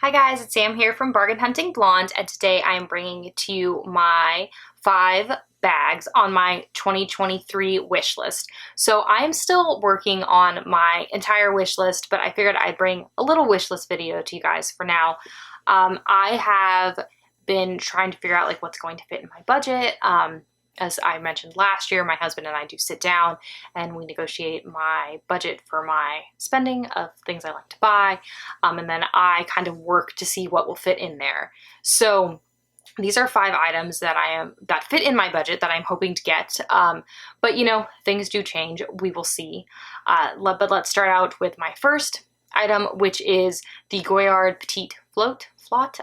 Hi guys, it's Sam here from Bargain Hunting Blonde, and today I am bringing to you my 5 bags on my 2023 wish list. So I'm still working on my entire wish list, but I figured I'd bring a little wish list video to you guys for now. I have been trying to figure out like what's going to fit in my budget. As I mentioned last year, my husband and I do sit down and we negotiate my budget for my spending of things I like to buy. And then I kind of work to see what will fit in there. So these are 5 items that fit in my budget that I'm hoping to get. But you know, things do change. We will see. But let's start out with my first item, which is the Goyard petite flot.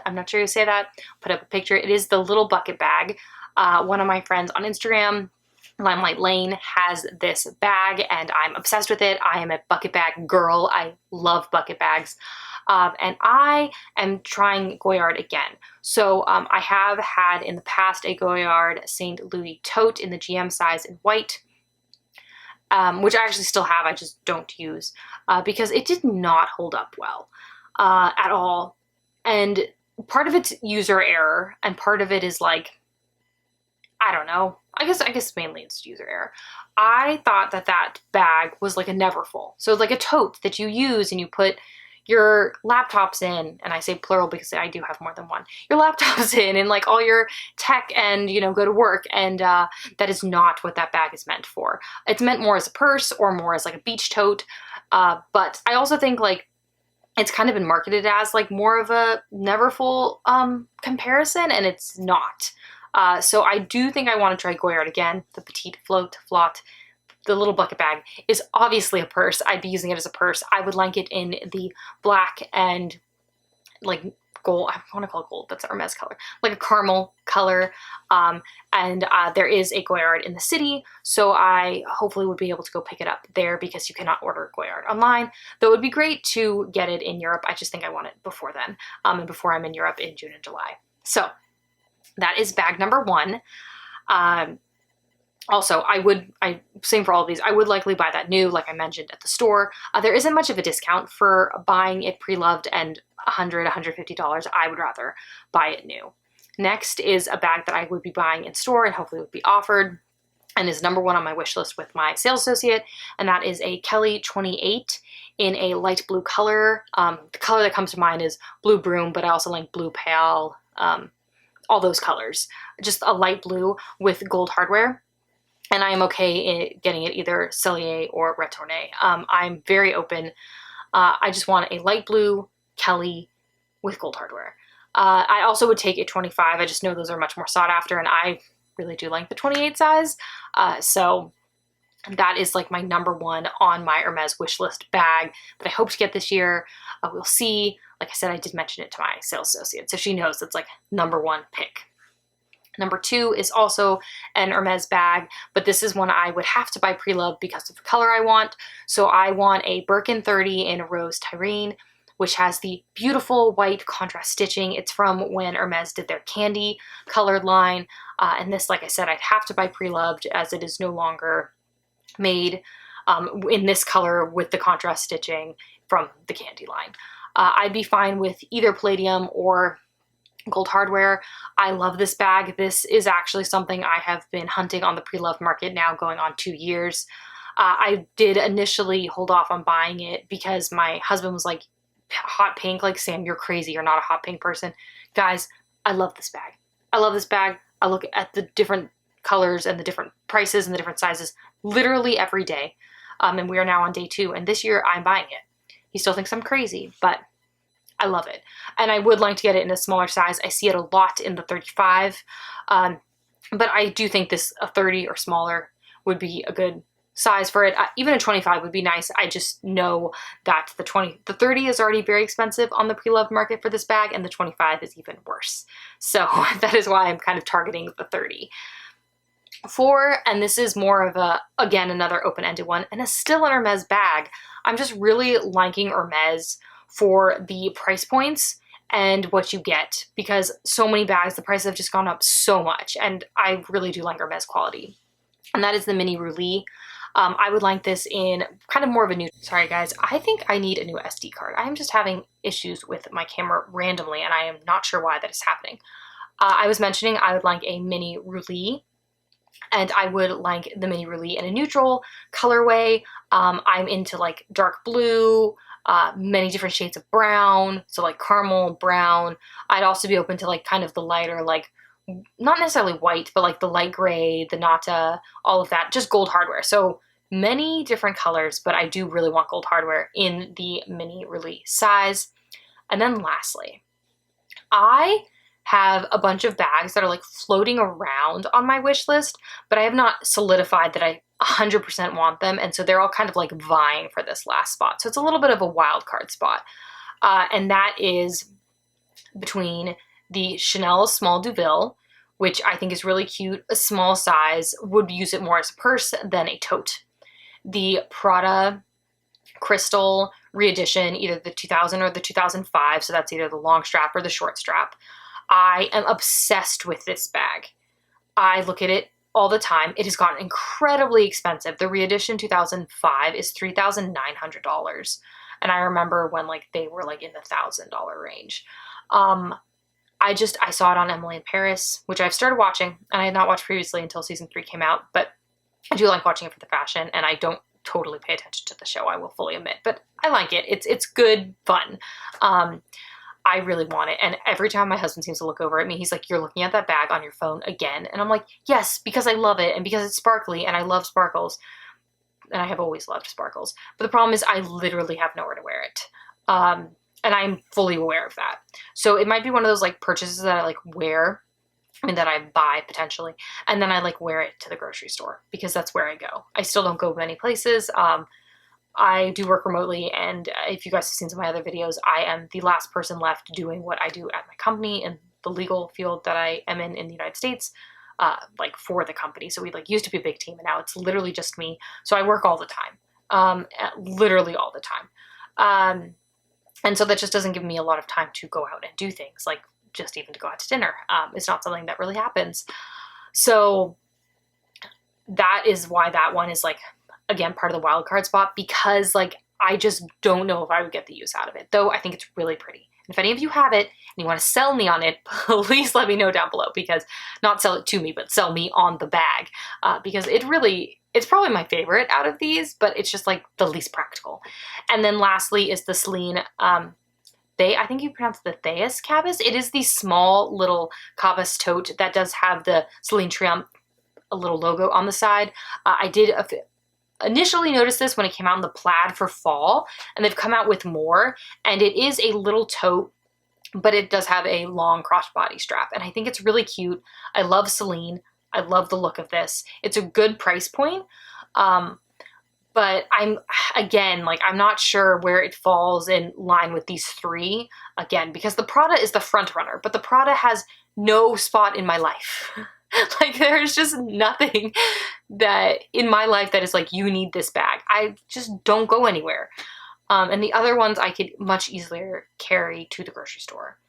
I'm not sure how to say that. Put up a picture. It is the little bucket bag. One of my friends on Instagram, Limelight Lane, has this bag and I'm obsessed with it. I am a bucket bag girl. I love bucket bags. And I am trying Goyard again. So I have had in the past a Goyard St. Louis tote in the GM size in white, which I actually still have, I just don't use, because it did not hold up well at all. And part of it's user error and part of it is like, I don't know. I guess mainly it's user error. I thought that bag was like a Neverfull. So like a tote that you use and you put your laptops in, and I say plural because I do have more than one, your laptops in and like all your tech and, you know, go to work. And that is not what that bag is meant for. It's meant more as a purse or more as like a beach tote. But I also think like it's kind of been marketed as like more of a Neverfull comparison, and it's not. So I do think I want to try Goyard again. The petite flot, the little bucket bag, is obviously a purse. I'd be using it as a purse. I would like it in the black and like gold. I want to call it gold. That's Hermes color, like a caramel color. And there is a Goyard in the city, so I hopefully would be able to go pick it up there because you cannot order Goyard online. Though it would be great to get it in Europe. I just think I want it before then, and before I'm in Europe in June and July. So that is bag number 1. Also, same for all of these, I would likely buy that new, like I mentioned, at the store. There isn't much of a discount for buying it pre-loved, and $100, $150, I would rather buy it new. Next is a bag that I would be buying in store and hopefully would be offered, and is number 1 on my wish list with my sales associate, and that is a Kelly 28 in a light blue color. The color that comes to mind is blue broom, but I also like blue pale, all those colors. Just a light blue with gold hardware. And I am okay in getting it either Cellier or Retourné. I'm very open. I just want a light blue Kelly with gold hardware. I also would take a 25. I just know those are much more sought after, and I really do like the 28 size. So that is like my number 1 on my Hermes wish list bag that I hope to get this year. We'll see. Like I said, I did mention it to my sales associate, so she knows it's like number 1 pick. Number 2 is also an Hermes bag, but this is one I would have to buy pre-loved because of the color I want. So I want a Birkin 30 in Rose Tyrene, which has the beautiful white contrast stitching. It's from when Hermes did their candy colored line. And this, like I said, I'd have to buy pre-loved as it is no longer made in this color with the contrast stitching from the candy line. I'd be fine with either palladium or gold hardware. I love this bag. This is actually something I have been hunting on the pre-loved market now going on 2 years. I did initially hold off on buying it because my husband was like, hot pink, like, Sam, you're crazy. You're not a hot pink person. Guys, I love this bag. I love this bag. I look at the different colors and the different prices and the different sizes literally every day. And we are now on day 2, and this year I'm buying it. He still thinks I'm crazy, but I love it. And I would like to get it in a smaller size. I see it a lot in the 35, but I do think a 30 or smaller would be a good size for it. Even a 25 would be nice. I just know that the 30 is already very expensive on the pre-loved market for this bag, and the 25 is even worse. So that is why I'm kind of targeting the 30. 4, and this is more of again, another open-ended one, and it's still an Hermes bag. I'm just really liking Hermes for the price points and what you get, because so many bags, the prices have just gone up so much, and I really do like Hermes quality. And that is the mini roulis. I would like this in kind of more of a new, sorry guys, I think I need a new SD card. I am just having issues with my camera randomly and I am not sure why that is happening. I was mentioning I would like a mini roulis, and I would like the mini roulis in a neutral colorway. I'm into like dark blue, many different shades of brown, so like caramel, brown. I'd also be open to like kind of the lighter, like not necessarily white, but like the light gray, the nata, all of that, just gold hardware. So many different colors, but I do really want gold hardware in the mini roulis size. And then lastly, I have a bunch of bags that are like floating around on my wish list, but I have not solidified that I 100% want them. And so they're all kind of like vying for this last spot. So it's a little bit of a wild card spot. And that is between the Chanel Small Duville, which I think is really cute, a small size, would use it more as a purse than a tote. The Prada Crystal re-edition, either the 2000 or the 2005, so that's either the long strap or the short strap. I am obsessed with this bag. I look at it all the time. It has gotten incredibly expensive. The re-edition 2005 is $3,900. And I remember when like they were like in the $1,000 range. I saw it on Emily in Paris, which I've started watching, and I had not watched previously until season 3 came out, but I do like watching it for the fashion, and I don't totally pay attention to the show, I will fully admit, but I like it. It's good fun. I really want it. And every time my husband seems to look over at me, he's like, you're looking at that bag on your phone again. And I'm like, yes, because I love it and because it's sparkly and I love sparkles. And I have always loved sparkles. But the problem is I literally have nowhere to wear it. And I'm fully aware of that. So it might be one of those like purchases that I like wear, I mean, that I buy potentially. And then I like wear it to the grocery store because that's where I go. I still don't go many places. I do work remotely, and if you guys have seen some of my other videos, I am the last person left doing what I do at my company in the legal field that I am in the United States, like for the company. So we like used to be a big team, and now it's literally just me. So I work all the time, literally all the time. And so that just doesn't give me a lot of time to go out and do things, like just even to go out to dinner. It's not something that really happens. So that is why that one is like, again, part of the wild card spot, because like I just don't know if I would get the use out of it, though I think it's really pretty. And if any of you have it and you want to sell me on it, please let me know down below, because not sell it to me, but sell me on the bag, because it's probably my favorite out of these, but it's just like the least practical. And then lastly is the Celine, I think you pronounce it the Theus Cabas. It is the small little Cabas tote that does have the Celine Triumph, a little logo on the side. I did initially noticed this when it came out in the plaid for fall, and they've come out with more, and it is a little tote, but it does have a long crossbody strap, and I think it's really cute. I love Celine. I love the look of this. It's a good price point, but I'm not sure where it falls in line with these three, again, because the Prada is the front runner, but the Prada has no spot in my life. Like, there's just nothing that in my life that is like, you need this bag. I just don't go anywhere. And the other ones I could much easier carry to the grocery store.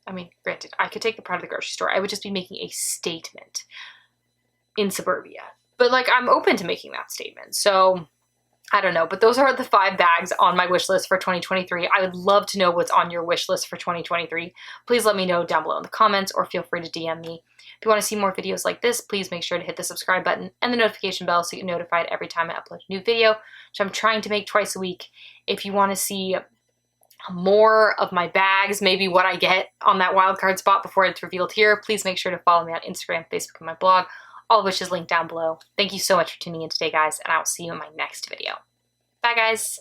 I mean, granted, I could take the Prada to the grocery store. I would just be making a statement in suburbia. But like, I'm open to making that statement. So I don't know, but those are the 5 bags on my wish list for 2023. I would love to know what's on your wish list for 2023. Please let me know down below in the comments, or feel free to DM me. If you want to see more videos like this, please make sure to hit the subscribe button and the notification bell so you get notified every time I upload a new video, which I'm trying to make twice a week. If you want to see more of my bags, maybe what I get on that wildcard spot before it's revealed here, please make sure to follow me on Instagram, Facebook, and my blog, all of which is linked down below. Thank you so much for tuning in today, guys, and I will see you in my next video. Bye, guys.